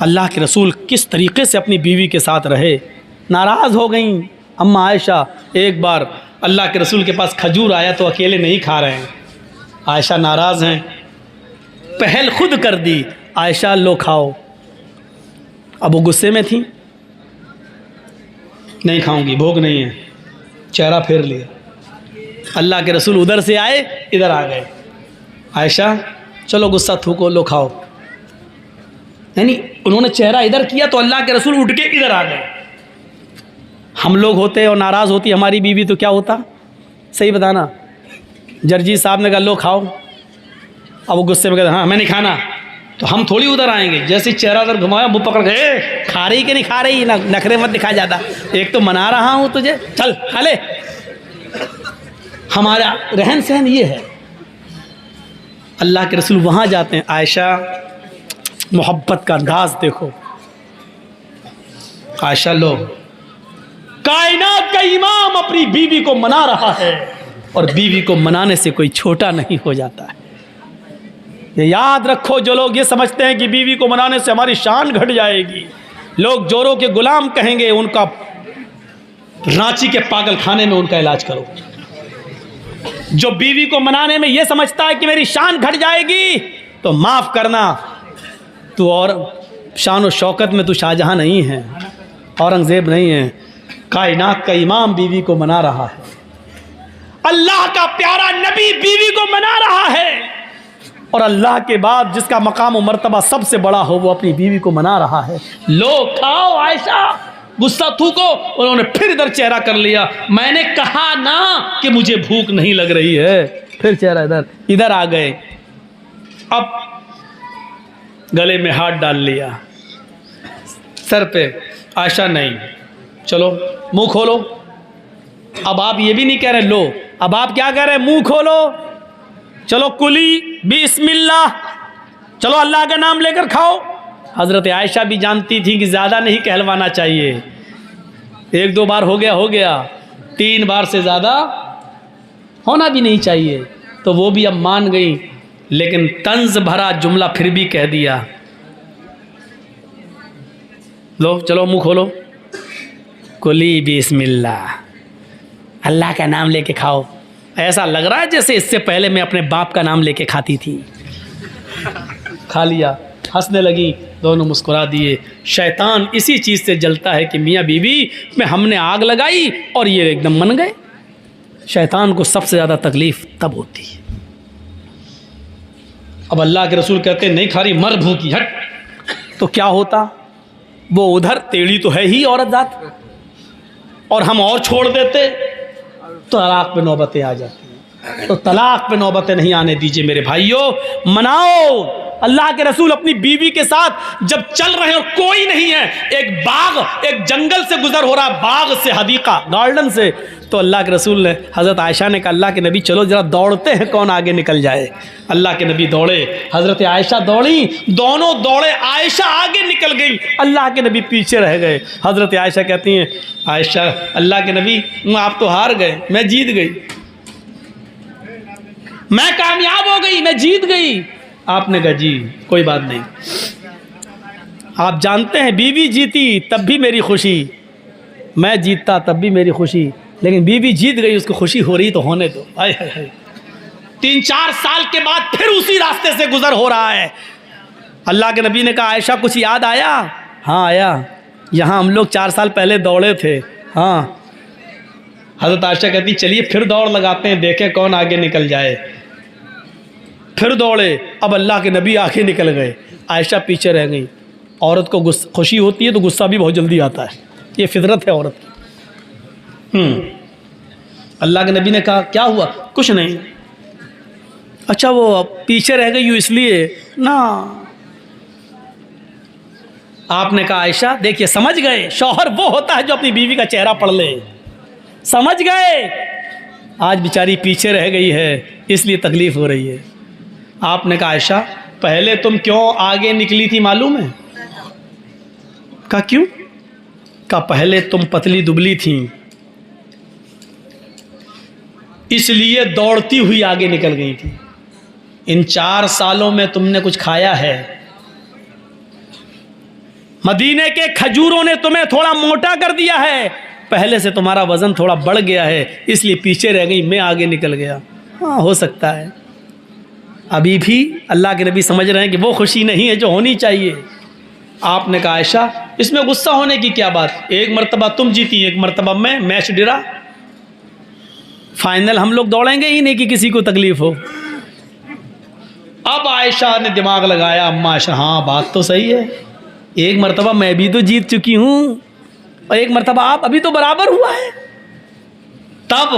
अल्लाह के रसूल किस तरीक़े से अपनी बीवी के साथ रहे। नाराज़ हो गई अम्मा आयशा। एक बार अल्लाह के रसूल के पास खजूर आया तो अकेले नहीं खा रहे हैं, आयशा नाराज़ हैं, पहल खुद कर दी, आयशा लो खाओ। अब वो गुस्से में थी, नहीं खाऊंगी, भूख नहीं है, चेहरा फेर लिया। अल्लाह के रसूल उधर से आए, इधर आ गए, आयशा चलो गुस्सा थूको, लो खाओ। यानी उन्होंने चेहरा इधर किया तो अल्लाह के रसूल उठ के इधर आ गए। हम लोग होते और नाराज़ होती हमारी बीवी तो क्या होता, सही बताना। जर्जी साहब ने कहा लो खाओ, अब वो गुस्से में कहते हाँ मैं नहीं खाना, तो हम थोड़ी उधर आएंगे। जैसे चेहरा उधर घुमाया, मुँह पकड़ गए, खा रही कि नहीं खा रही, ना नखरे मत दिखा जाता, एक तो मना रहा हूँ तुझे, चल खा ले। हमारा रहन सहन ये है। अल्लाह के रसूल वहाँ जाते हैं, आयशा मोहब्बत का अंदाज देखो, आयशा लो, कायनात का इमाम अपनी बीवी को मना रहा है, और बीवी को मनाने से कोई छोटा नहीं हो जाता है। ये याद रखो, जो लोग ये समझते हैं कि बीवी को मनाने से हमारी शान घट जाएगी, लोग जोरों के गुलाम कहेंगे, उनका रांची के पागल खाने में उनका इलाज करो। जो बीवी को मनाने में ये समझता है कि मेरी शान घट जाएगी, तो माफ़ करना, तू और शान और शौकत में तू शाहजहां नहीं है, औरंगज़ेब नहीं है। कायनात का इमाम बीवी को मना रहा है, अल्लाह का प्यारा नबी बीवी को मना रहा है, और अल्लाह के बाद जिसका मकाम और मर्तबा सबसे बड़ा हो वो अपनी बीवी को मना रहा है। लो खाओ आयशा, गुस्सा थूको। उन्होंने फिर इधर चेहरा कर लिया, मैंने कहा ना कि मुझे भूख नहीं लग रही है, फिर चेहरा इधर आ गए। अब गले में हाथ डाल लिया, सर पे, आयशा नहीं, चलो मुंह खोलो। अब आप ये भी नहीं कह रहे लो, अब आप क्या कह रहे हैं, मुंह खोलो, चलो कुली बिस्मिल्लाह, चलो अल्लाह का नाम लेकर खाओ। हज़रत आयशा भी जानती थी कि ज़्यादा नहीं कहलवाना चाहिए, एक दो बार हो गया, 3 बार से ज़्यादा होना भी नहीं चाहिए, तो वो भी अब मान गई, लेकिन तंज भरा जुमला फिर भी कह दिया, लो चलो मुंह खोलो, कुली बिस्मिल्लाह, अल्लाह का नाम लेके खाओ। ऐसा लग रहा है जैसे इससे पहले मैं अपने बाप का नाम लेके खाती थी। खा लिया, हंसने लगी, दोनों मुस्कुरा दिए। शैतान इसी चीज़ से जलता है कि मियाँ बीवी में हमने आग लगाई और ये एकदम मन गए। शैतान को सबसे ज़्यादा तकलीफ़ तब होती है। अब अल्लाह के रसूल कहते नहीं खा रही, मर भूखी, हट, तो क्या होता, वो उधर टेढ़ी तो है ही औरत जात, और हम और छोड़ देते तो तलाक पे नौबतें आ जाती हैं। तो तलाक पे नौबतें नहीं आने दीजिए मेरे भाइयों, मनाओ। अल्लाह के रसूल अपनी बीवी के साथ जब चल रहे हो, कोई नहीं है, एक बाग, एक जंगल से गुजर हो रहा है, बाग से, हदीका, गार्डन से, तो अल्लाह के रसूल ने, हज़रत आयशा ने कहा अल्लाह के नबी चलो ज़रा दौड़ते हैं, कौन आगे निकल जाए। अल्लाह के नबी दौड़े, हज़रत आयशा दौड़ी, दोनों दौड़े, आयशा आगे निकल गई, अल्लाह के नबी पीछे रह गए। हज़रत आयशा कहती हैं, आयशा अल्लाह के नबी आप तो हार गए, मैं जीत गई, मैं कामयाब हो गई, मैं जीत गई। आपने कहा जी कोई बात नहीं, आप जानते हैं बीवी जीती तब भी मेरी खुशी, मैं जीतता तब भी मेरी खुशी, लेकिन बीवी जीत गई, उसको खुशी हो रही तो होने दो। 3-4 साल के बाद फिर उसी रास्ते से गुजर हो रहा है। अल्लाह के नबी ने कहा आयशा कुछ याद आया? हाँ आया, यहाँ हम लोग 4 साल पहले दौड़े थे। हाँ, हज़रत आयशा कहती चलिए फिर दौड़ लगाते हैं, देखें कौन आगे निकल जाए। फिर दौड़े, अब अल्लाह के नबी आगे निकल गए, आयशा पीछे रह गई। औरत को खुशी होती है तो गुस्सा भी बहुत जल्दी आता है, ये फितरत है औरत की। अल्लाह के नबी ने कहा क्या हुआ? कुछ नहीं। अच्छा वो पीछे रह गई इसलिए ना। आपने कहा आयशा देखिए समझ गए, शौहर वो होता है जो अपनी बीवी का चेहरा पढ़ ले, समझ गए। आज बेचारी पीछे रह गई है इसलिए तकलीफ़ हो रही है। आपने कहा आयशा पहले तुम क्यों आगे निकली थी मालूम है? कहा क्यों? कहा पहले तुम पतली दुबली थी, इसलिए दौड़ती हुई आगे निकल गई थी। इन 4 सालों में तुमने कुछ खाया है? मदीने के खजूरों ने तुम्हें थोड़ा मोटा कर दिया है, पहले से तुम्हारा वज़न थोड़ा बढ़ गया है, इसलिए पीछे रह गई, मैं आगे निकल गया। हाँ, हो सकता है अभी भी अल्लाह के नबी समझ रहे हैं कि वो खुशी नहीं है जो होनी चाहिए। आपने कहा आयशा इसमें गुस्सा होने की क्या बात, एक मर्तबा तुम जीती, एक मर्तबा मैं, मैच डिरा, फाइनल हम लोग दौड़ेंगे ही नहीं कि किसी को तकलीफ हो। अब आयशा ने दिमाग लगाया, अम्मा आयशा हाँ बात तो सही है, एक मर्तबा मैं भी तो जीत चुकी हूँ और एक मर्तबा आप, अभी तो बराबर हुआ है। तब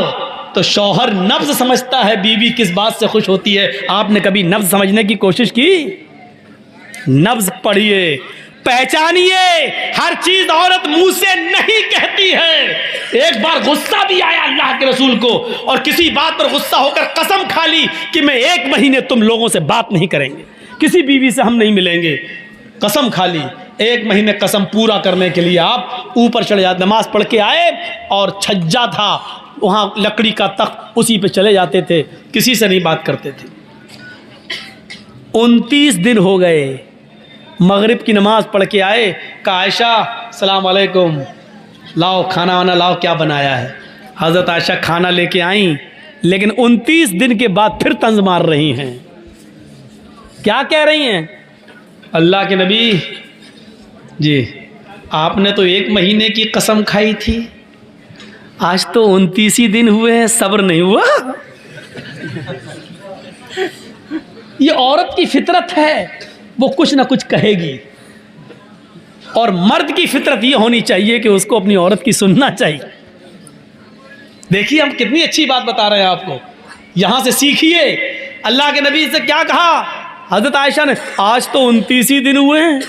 तो शौहर नब्ज समझता है बीवी किस बात से खुश होती है। आपने कभी नब्ज समझने की कोशिश की? नब्ज पढ़िए, पहचानिए, हर चीज औरत मुंह से नहीं कहती है। एक बार गुस्सा भी आया अल्लाह के रसूल को और किसी बात पर गुस्सा होकर कसम खा ली कि मैं 1 महीने तुम लोगों से बात नहीं करेंगे, किसी बीवी से हम नहीं मिलेंगे, कसम खा ली। 1 महीने कसम पूरा करने के लिए आप ऊपर चले जाते, नमाज पढ़ के आए और छज्जा था वहाँ लकड़ी का तख्त, उसी पे चले जाते थे, किसी से नहीं बात करते थे। 29 दिन हो गए, मगरिब की नमाज पढ़ के आए, कहा आयशा सलाम अलैकुम, लाओ खाना वाना लाओ, क्या बनाया है। हज़रत आयशा खाना लेके आई, लेकिन 29 दिन के बाद फिर तंज मार रही हैं। क्या कह रही हैं? अल्लाह के नबी जी आपने तो 1 महीने की कसम खाई थी, आज तो 29 ही दिन हुए हैं, सब्र नहीं हुआ। ये औरत की फितरत है, वो कुछ ना कुछ कहेगी, और मर्द की फितरत ये होनी चाहिए कि उसको अपनी औरत की सुनना चाहिए। देखिए हम कितनी अच्छी बात बता रहे हैं आपको, यहां से सीखिए। अल्लाह के नबी से क्या कहा हजरत आयशा ने, आज तो 29 ही दिन हुए हैं,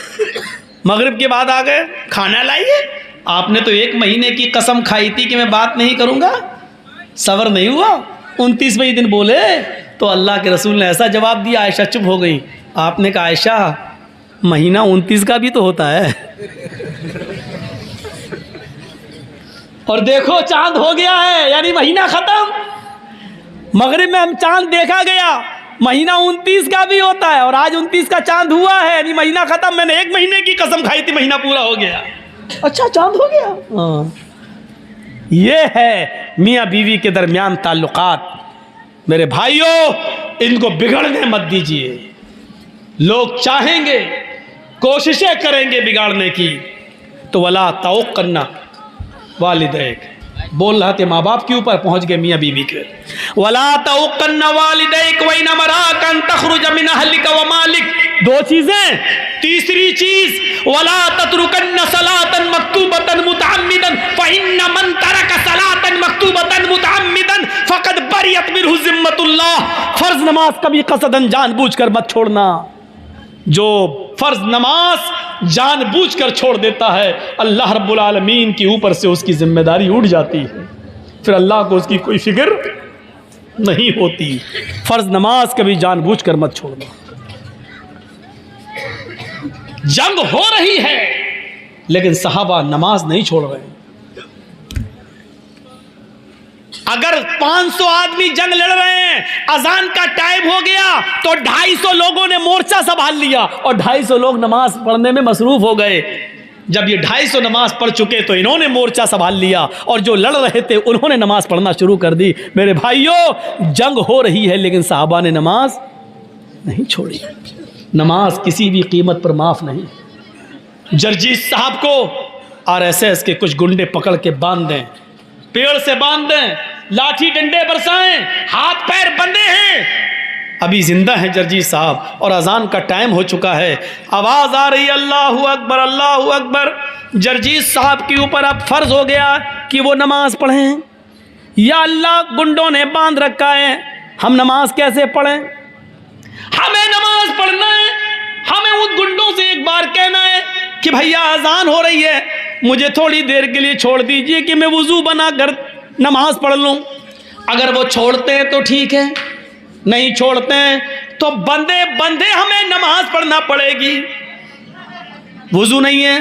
मगरिब के बाद आ गए, खाना लाइए। आपने तो 1 महीने की कसम खाई थी कि मैं बात नहीं करूंगा, सब्र नहीं हुआ, 29वें दिन बोले। तो अल्लाह के रसूल ने ऐसा जवाब दिया, आयशा चुप हो गई। आपने कहा आयशा महीना 29 का भी तो होता है। और देखो चांद हो गया है, यानी महीना खत्म। मगरिब में हम चांद देखा गया, महीना 29 का भी होता है और आज 29 का चांद हुआ है, यानी महीना खत्म। मैंने 1 महीने की कसम खाई थी, महीना पूरा हो गया। अच्छा चांद हो गया। हाँ, ये है मियाँ बीवी के दरमियान ताल्लुकात। मेरे भाइयों, इनको बिगड़ने मत दीजिए। लोग चाहेंगे, कोशिशें करेंगे बिगाड़ने की, तो वला तौक़ करना वालिदैक, बोल रहा थे माँ बाप के ऊपर, पहुंच गए मियाँ बीवी के। वला तौक़ करना वालिदैक व इन मराकन तखरुज मिन अहलिका व मालिक, 2 चीजें। तीसरी चीज वला ततरुकन्न सलातन मक्तूबतन मुतअम्मिदन फइन्न मन तरक सलातन मक्तूबतन मुतअम्मिदन फक़द बरियत मिनहु ज़िम्मतुल्लाह। फर्ज नमाज कभी कसदन जानबूझकर मत छोड़ना। जो फर्ज नमाज जानबूझकर छोड़ देता है, अल्लाह रब्बुल आलमीन के ऊपर से उसकी जिम्मेदारी उठ जाती है, फिर अल्लाह को उसकी कोई फिक्र नहीं होती। फर्ज नमाज कभी जानबूझकर मत छोड़ना। जंग हो रही है लेकिन सहाबा नमाज नहीं छोड़ रहे। अगर 500 आदमी जंग लड़ रहे हैं, अजान का टाइम हो गया तो 250 लोगों ने मोर्चा संभाल लिया और 250 लोग नमाज पढ़ने में मसरूफ हो गए। जब ये 250 नमाज पढ़ चुके तो इन्होंने मोर्चा संभाल लिया और जो लड़ रहे थे उन्होंने नमाज पढ़ना शुरू कर दी। मेरे भाइयों, जंग हो रही है लेकिन सहाबा ने नमाज नहीं छोड़ी। नमाज किसी भी कीमत पर माफ नहीं। जरजीत साहब को आरएसएस के कुछ गुंडे पकड़ के बांध दें, पेड़ से बांध दें, लाठी डंडे बरसाएं, हाथ पैर बंधे हैं, अभी जिंदा हैं जरजीत साहब और अजान का टाइम हो चुका है। आवाज आ रही अल्लाहू अकबर अल्लाहू अकबर। जरजीत साहब के ऊपर अब फर्ज हो गया कि वो नमाज पढ़ें। या अल्लाह, गुंडों ने बांध रखा है, हम नमाज कैसे पढ़ें? हमें नमाज पढ़ना है, हमें उन गुंडों से एक बार कहना है कि भैया अजान हो रही है, मुझे थोड़ी देर के लिए छोड़ दीजिए कि मैं वुजू बनाकर नमाज पढ़ लूं। अगर वो छोड़ते हैं तो ठीक है, नहीं छोड़ते हैं तो बंदे बंदे हमें नमाज पढ़ना पड़ेगी। वुजू नहीं है,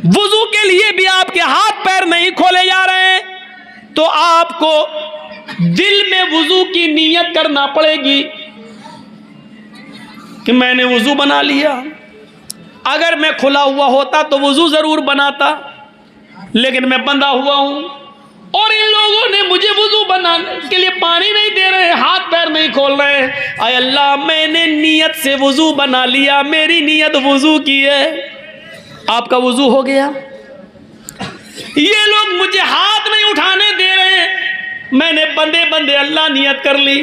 वुजू के लिए भी आपके हाथ पैर नहीं खोले जा रहे हैं तो आपको दिल में वुजू की नीयत करना पड़ेगी कि मैंने वुजू बना लिया। अगर मैं खुला हुआ होता तो वुजू ज़रूर बनाता, लेकिन मैं बंधा हुआ हूँ और इन लोगों ने मुझे वुजू बनाने के लिए पानी नहीं दे रहे, हाथ पैर नहीं खोल रहे। आय अल्लाह, मैंने नियत से वुजू बना लिया, मेरी नियत वुजू की है, आपका वुजू हो गया। ये लोग मुझे हाथ नहीं उठाने दे रहे, मैंने बंदे बंदे अल्लाह नियत कर ली,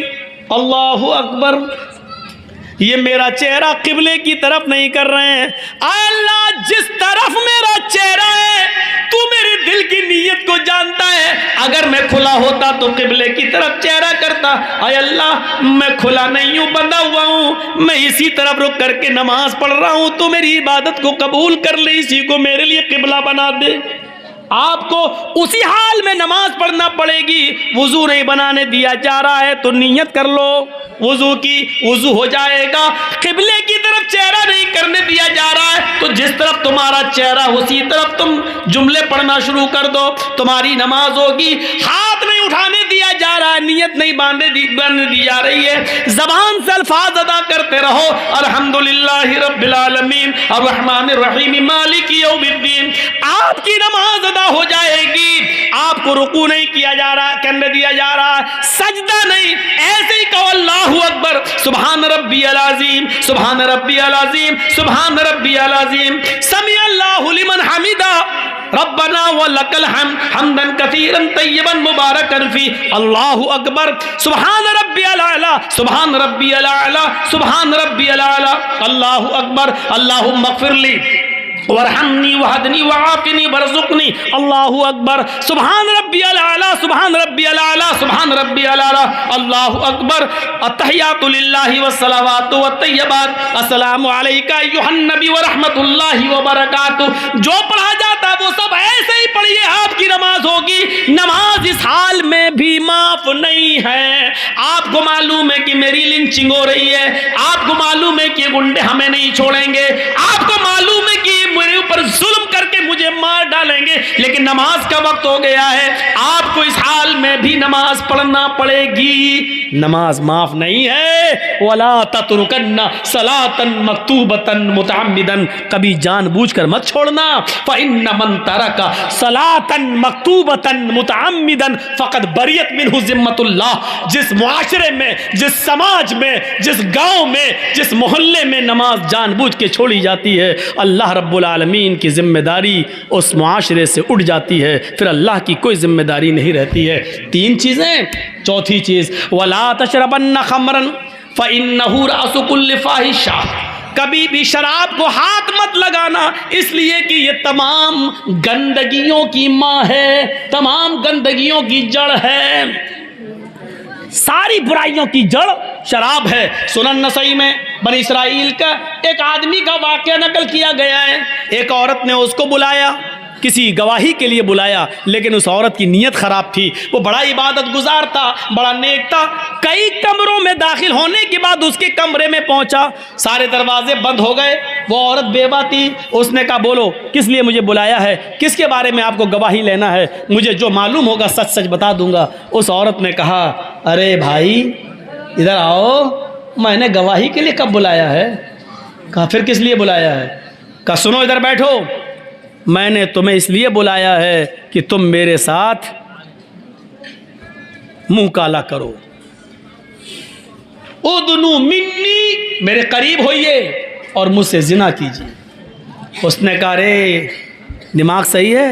अल्लाहु अकबर। ये मेरा चेहरा किबले की तरफ नहीं कर रहे हैं। आय अल्लाह, जिस तरफ मेरा चेहरा है तू मेरे दिल की नीयत को जानता है। अगर मैं खुला होता तो किबले की तरफ चेहरा करता। आय अल्लाह, मैं खुला नहीं हूं, बंधा हुआ हूं, मैं इसी तरफ रुक करके नमाज पढ़ रहा हूं, तो मेरी इबादत को कबूल कर ले, इसी को मेरे लिए किबला बना दे। आपको उसी हाल में नमाज पढ़ना पड़ेगी। वुजू नहीं बनाने दिया जा रहा है तो नियत कर लो वुजू की, वुजू हो जाएगा। किबले की तरफ चेहरा नहीं करने दिया जा रहा है तो जिस तरफ तुम्हारा चेहरा उसी तरफ तुम जुमले पढ़ना शुरू कर दो, तुम्हारी नमाज होगी। हाथ नहीं उठाने दिया जा रहा है, नियत नहीं बांधने दी जा रही है, जबान से अल्फाज अदा करते रहो, अल्हम्दुलिल्लाहि रब्बिल आलमीन अर्रहमानिर रहीम मालिकी यौमिद्दीन। आपकी नमाज अदा हो जाएगी। आपको रुकू नहीं किया जा रहा, करने दिया जा रहा, सजदा नहीं, ऐसे ही कहो अल्लाहु अकबर, सुभान रब्बियल अज़ीम, सुभान रब्बियल अज़ीम, सुभान रब्बियल अज़ीम, समी अल्लाहु लिमन हमिदा, रब्बना व लकल हम्द, हम्दन कसीरन तय्यबन मुबारकन फी, अल्लाहु अकबर, सुभान रब्बियल आला, सुभान रब्बियल आला, सुभान रब्बियल आला, अल्लाहु अकबर, अल्लाहुम्मा इग़फिरली वरहमनी वहदनी वआफ़िनी वरज़ुक़नी, अल्लाहु अकबर, सुभान रब्बियल आला, सुभान रब्बियल आला, सुभान रब्बियल आला, अल्लाहु अकबर। अत्तहियातु लिल्लाहि वस्सलावातु वत्तय्यबात, अस्सलामु अलैका अय्युहन नबी व रहमतुल्लाहि व बरकातुहू। जो पढ़ा जाता है वो सब ऐसे ही पढ़िए, आपकी नमाज होगी। नमाज इस हाल में भी माफ नहीं है। आपको मालूम है कि मेरी लिंचिंग हो रही है, आपको मालूम है कि गुंडे हमें नहीं छोड़ेंगे, आपको मालूम है कि मेरे ऊपर जुल्म करके मुझे मार डालेंगे, लेकिन नमाज का वक्त हो गया है, आपको इस हाल में भी नमाज पढ़ना पड़ेगी। नमाज माफ नहीं है। वला ततरुकन्ना सलातन मक्तूबतन मुतअम्मिदन, कभी जानबूझकर मत छोड़ना। फइन्न मन तरका सलातन मक्तूबतन मुतअम्मिदन फक़द बरियत मिन्हु ज़िम्मतुल्लाह। जिस मुआशरे में, जिस समाज में, जिस गांव में, जिस मोहल्ले में नमाज जानबूझ के छोड़ी जाती है, अल्लाह रब्बुल आलमीन की जिम्मेदारी उस मुआशरे से उठ जाती है, फिर अल्लाह की कोई जिम्मेदारी नहीं रहती है। तीन चीज़ें। चौथी चीज़, वला तशरबन्न खमरन फ़इन्नहु रअसु कुल्लि फ़ाहिशा, कभी भी शराब को हाथ मत लगाना, इसलिए कि ये तमाम गंदगियों की माँ है, तमाम गंदगियों की जड़ है, सारी बुराइयों की जड़ शराब है। सुनन नसई में बनी इसराइल का एक आदमी का वाक़या नकल किया गया है। एक औरत ने उसको बुलाया, किसी गवाही के लिए बुलाया, लेकिन उस औरत की नीयत ख़राब थी। वो बड़ा इबादत गुजार था, बड़ा नेक था। कई कमरों में दाखिल होने के बाद उसके कमरे में पहुंचा, सारे दरवाजे बंद हो गए। वो औरत बेवा थी, उसने कहा बोलो किस लिए मुझे बुलाया है, किसके बारे में आपको गवाही लेना है, मुझे जो मालूम होगा सच सच बता दूंगा। उस औरत ने कहा, अरे भाई इधर आओ, मैंने गवाही के लिए कब बुलाया है? कहा फिर किस लिए बुलाया है? कहा सुनो इधर बैठो, मैंने तुम्हें इसलिए बुलाया है कि तुम मेरे साथ मुंह काला करो। उदनु मिन्नी, मेरे करीब होइए और मुझसे जिना कीजिए। उसने कहा रे दिमाग सही है,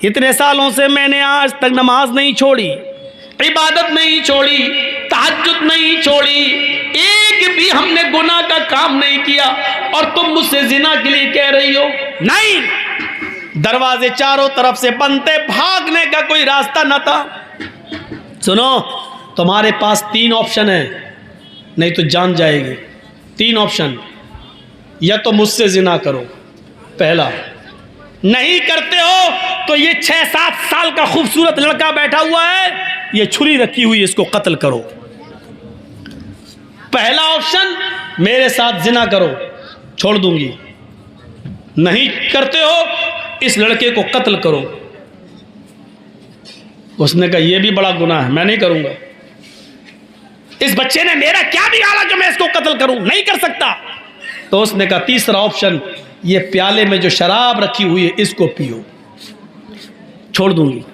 इतने सालों से मैंने आज तक नमाज नहीं छोड़ी, इबादत नहीं छोड़ी, तहज्जुद नहीं छोड़ी, एक भी हमने गुनाह का काम नहीं किया, और तुम मुझसे जिना के लिए कह रही हो? नहीं। दरवाजे चारों तरफ से बंद थे, भागने का कोई रास्ता न था। सुनो, तुम्हारे पास तीन ऑप्शन है, नहीं तो जान जाएगी। तीन ऑप्शन, या तो मुझसे जिना करो, पहला, नहीं करते हो तो ये 6-7 साल का खूबसूरत लड़का बैठा हुआ है, ये छुरी रखी हुई, इसको कत्ल करो। पहला ऑप्शन, मेरे साथ जिना करो, छोड़ दूंगी। नहीं करते हो, इस लड़के को कत्ल करो। उसने कहा यह भी बड़ा गुनाह है, मैं नहीं करूंगा। इस बच्चे ने मेरा क्या बिगाड़ा जो मैं इसको कत्ल करूं? नहीं कर सकता। तो उसने कहा तीसरा ऑप्शन, ये प्याले में जो शराब रखी हुई है इसको पियो, छोड़ दूंगी।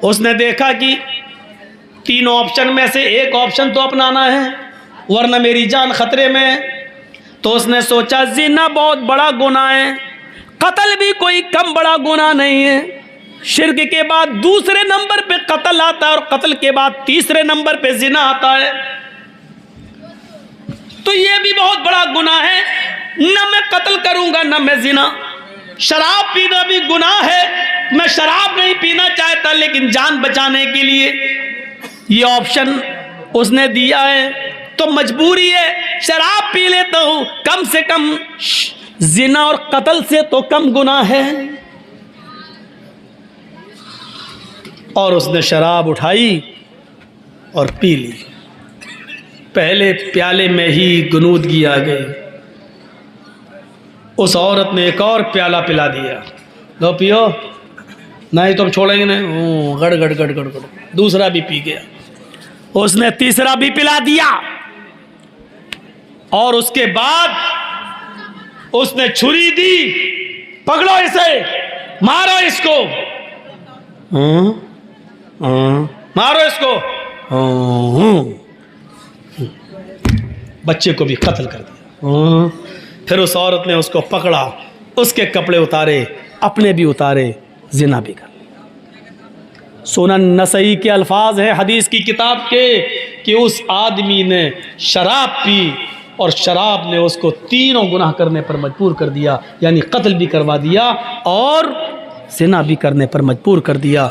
उसने देखा कि तीनों ऑप्शन में से एक ऑप्शन तो अपनाना है वरना मेरी जान खतरे में है। तो उसने सोचा जिना बहुत बड़ा गुनाह है, कत्ल भी कोई कम बड़ा गुनाह नहीं है। शिर्क के बाद दूसरे नंबर पे कत्ल आता है और कत्ल के बाद तीसरे नंबर पे जिना आता है। तो ये भी बहुत बड़ा गुनाह है, न मैं कत्ल करूंगा न मैं जिना। शराब पीना भी गुनाह है, मैं शराब नहीं पीना चाहता लेकिन जान बचाने के लिए ये ऑप्शन उसने दिया है तो मजबूरी है, शराब पी लेता हूं, कम से कम जिना और कत्ल से तो कम गुनाह है। और उसने शराब उठाई और पी ली। पहले प्याले में ही गुनूदगी आ गई। उस औरत ने एक और प्याला पिला दिया, लो पियो, नहीं तो हम छोड़ेंगे नहीं। गड़ गड़ गड़ गड़ गड़, दूसरा भी पी गया। उसने तीसरा भी पिला दिया और उसके बाद उसने छुरी दी, पकड़ो इसे, मारो इसको, मारो इसको। बच्चे को भी कत्ल कर दिया। फिर उस औरत ने उसको पकड़ा, उसके कपड़े उतारे, अपने भी उतारे, जिना भी कर लिया। सुनन नसई के अल्फाज हैं हदीस की किताब के कि उस आदमी ने शराब पी और शराब ने उसको तीनों गुनाह करने पर मजबूर कर दिया, यानी कत्ल भी करवा दिया और जिना भी करने पर मजबूर कर दिया।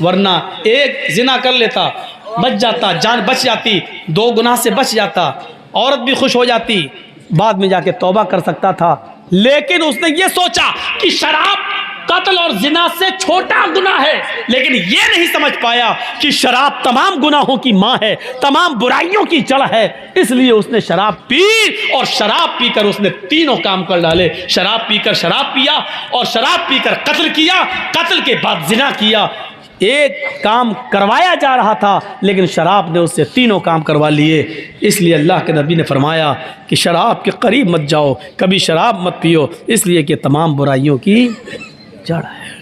वरना एक जिना कर लेता, बच जाता, जान बच जाती, दो गुनाह से बच जाता, औरत भी खुश हो जाती, बाद में जाके तौबा कर सकता था। लेकिन उसने ये सोचा कि शराब कत्ल और जिना से छोटा गुनाह है, लेकिन ये नहीं समझ पाया कि शराब तमाम गुनाहों की माँ है, तमाम बुराइयों की जड़ है। इसलिए उसने शराब पी और शराब पीकर उसने तीनों काम कर डाले। शराब पीकर शराब पिया और शराब पीकर कत्ल किया, कत्ल के बाद जिना किया। एक काम करवाया जा रहा था लेकिन शराब ने उससे तीनों काम करवा लिए। इसलिए अल्लाह के नबी ने फरमाया कि शराब के करीब मत जाओ, कभी शराब मत पियो, इसलिए कि तमाम बुराइयों की जड़ है।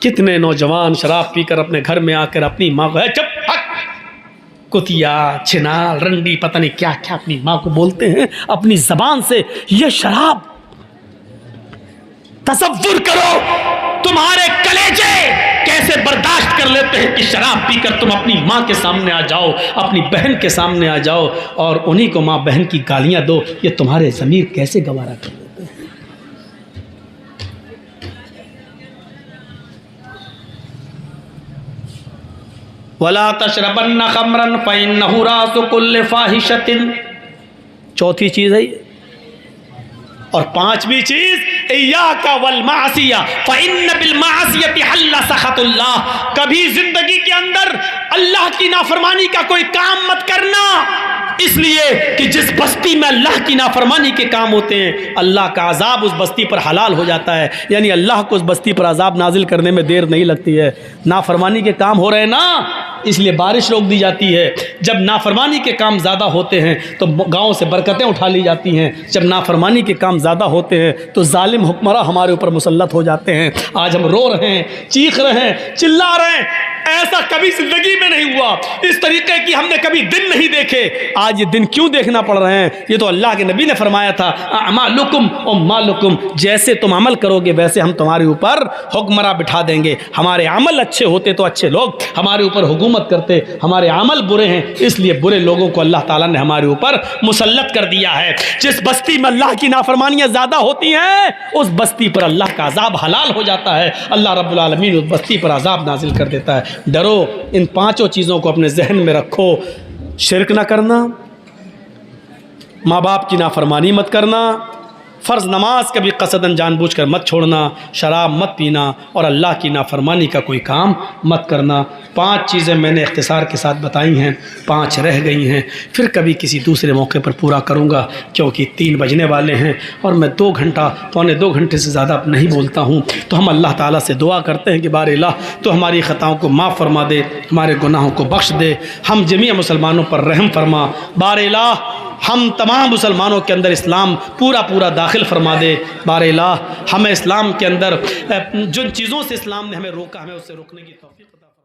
कितने नौजवान शराब पीकर अपने घर में आकर अपनी माँ को चुप कुतिया, छिनाल, रंडी, पता नहीं क्या क्या अपनी माँ को बोलते हैं अपनी जबान से। ये शराब, तसव्वुर करो तुम्हारे कलेजे कैसे बर्दाश्त कर लेते हैं कि शराब पीकर तुम अपनी माँ के सामने आ जाओ, अपनी बहन के सामने आ जाओ और उन्हीं को माँ बहन की गालियां दो। ये तुम्हारे ज़मीर कैसे गवारा कर लेते हैं। वला तशरबन्न खमरन फइन्नहु रासु कुल्लि फाहिशतिन, चौथी चीज़ है। और पांचवी चीज इय्याका वल मासिया फइन्न बिल मासियति हल्ला सखतुल्लाह, कभी जिंदगी के अंदर अल्लाह की नाफरमानी का कोई काम मत करना, इसलिए कि जिस बस्ती में अल्लाह की नाफरमानी के काम होते हैं अल्लाह का अजाब उस बस्ती पर हलाल हो जाता है। यानी अल्लाह को उस बस्ती पर अजाब नाजिल करने में देर नहीं लगती है। नाफरमानी के काम हो रहे हैं ना, इसलिए बारिश रोक दी जाती है। जब नाफरमानी के काम ज़्यादा होते हैं तो गाँव से बरकतें उठा ली जाती हैं। जब नाफरमानी के काम ज़्यादा होते हैं तो जालिम हुक्मरान हमारे ऊपर मुसल्लत हो जाते हैं। आज हम रो रहे हैं, चीख रहे हैं, चिल्ला रहे हैं, ऐसा कभी जिंदगी में नहीं हुआ। इस तरीके की हमने कभी दिन नहीं देखे। आज ये दिन क्यों देखना पड़ रहे हैं? ये तो अल्लाह के नबी ने फरमाया था अमालुकुम व मालुकुम, जैसे तुम अमल करोगे वैसे हम तुम्हारे ऊपर हुक्मरान बिठा देंगे। हमारे अमल अच्छे होते तो अच्छे लोग हमारे ऊपर हुकूमत करते, हमारे अमल बुरे हैं इसलिए बुरे लोगों को अल्लाह ताला ने हमारे ऊपर मुसल्लत कर दिया है। जिस बस्ती में अल्लाह की नाफरमानियाँ ज़्यादा होती हैं उस बस्ती पर अल्लाह का अजाब हलाल हो जाता है। अल्लाह रब्बुल आलमीन उस बस्ती पर अजाब नाजिल कर देता है। डरो, इन पांचों चीज़ों को अपने जहन में रखो। शिरक ना करना, माँ बाप की नाफरमानी मत करना, फ़र्ज़ नमाज कभी कसदन जानबूझकर मत छोड़ना, शराब मत पीना और अल्लाह की नाफरमानी का कोई काम मत करना। 5 चीज़ें मैंने इख्तिसार के साथ बताई हैं, 5 रह गई हैं, फिर कभी किसी दूसरे मौके पर पूरा करूँगा क्योंकि 3 बजने वाले हैं और मैं 2 घंटा पौने 2 घंटे से ज़्यादा नहीं बोलता हूँ। तो हम अल्लाह ताला से दुआ करते हैं कि बार इलाह तो हमारी ख़ताओं को माफ़ फरमा दे, हमारे गुनाहों को बख्श दे, हम जमीअ मुसलमानों पर रहम फरमा। बार इलाह हम तमाम मुसलमानों के अंदर इस्लाम पूरा पूरा दाखिल फरमा दे। बार इलाह हमें इस्लाम के अंदर जिन चीज़ों से इस्लाम ने हमें रोका, हमें उससे रोकने की तौफीक अता फरमा।